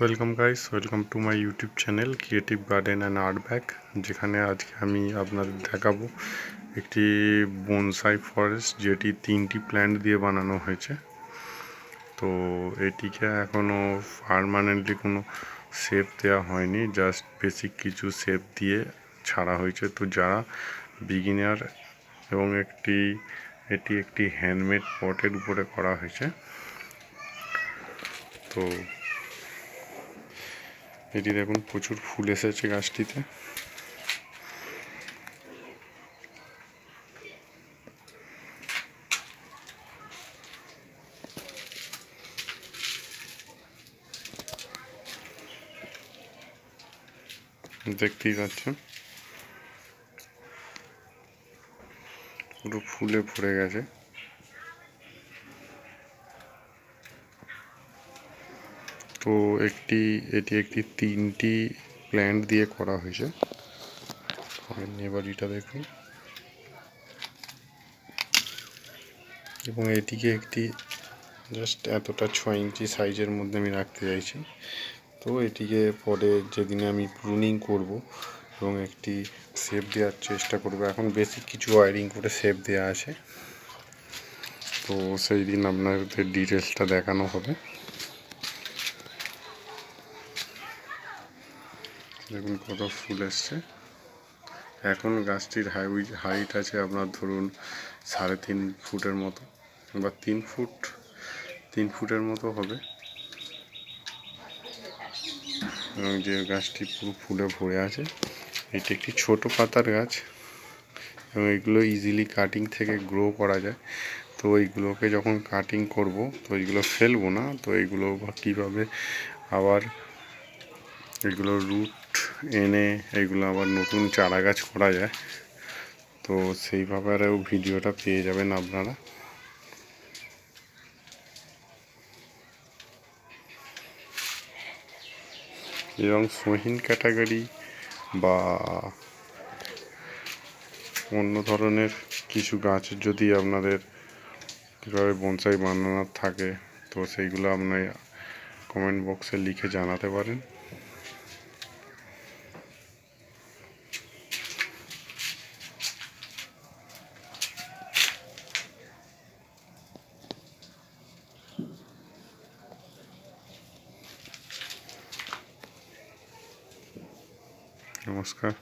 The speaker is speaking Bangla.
Welcome guys, welcome to my YouTube channel creative garden and art bag, যেখানে আজকে আমি আপনাদের দেখাবো একটি বনসাই ফরেস্ট যেটি 3টি প্ল্যান্ট দিয়ে বানানো হয়েছে। তো এটিকে এখনও পার্মানেন্টলি কোনো শেপ দেওয়া হয়নি, জাস্ট বেসিক কিছু শেপ দিয়ে ছাড়া হয়েছে। তো যারা বিগিনার এবং এটি একটি হ্যান্ডমেড পটের উপরে করা হয়েছে। তো এটি দেখুন, প্রচুর ফুল এসেছে গাছটিতে। দেখতেই পাচ্ছেন পুরো ফুলে ভরে গেছে। তো এটি একটি 3টি প্ল্যান্ট দিয়ে করা হয়েছে। এবার এটা দেখুন, এবং এটিকে একটি জাস্ট এতটা 6 ইঞ্চি সাইজের মধ্যে আমি রাখতে চাইছি। তো এটিকে পরে যেদিনে আমি প্রুনিং করব এবং একটি শেপ দেওয়ার চেষ্টা করব, এখন বেসিক কিছু ওয়ারিং করে শেপ দেওয়া আছে, তো সেই দিন আপনাদের ডিটেলসটা দেখানো হবে। দেখুন কত ফুল এসছে। এখন গাছটির হাইট আছে আপনার ধরুন 3.5 ফুটের মতো বা 3 ফুটের মতো হবে। এবং যে গাছটি পুরো ফুলে ভরে আছে, এটি একটি ছোট পাতার গাছ এবং এগুলো ইজিলি কাটিং থেকে গ্রো করা যায়। তো এইগুলোকে যখন কাটিং করব, তো এইগুলো ফেলবো না। তো এইগুলো কীভাবে আবার এগুলো রুট এনে এগুলো আবার নতুন চারা গাছ করা যায়, তো সেইভাবে আরও ভিডিওটা পেয়ে যাবেন আপনারা। এবং সোহিন ক্যাটাগরি বা অন্য ধরনের কিছু গাছ যদি আপনাদের কীভাবে বনসাই বানানোর থাকে, তো সেইগুলো আপনার কমেন্ট বক্সে লিখে জানাতে পারেন। নমস্কার।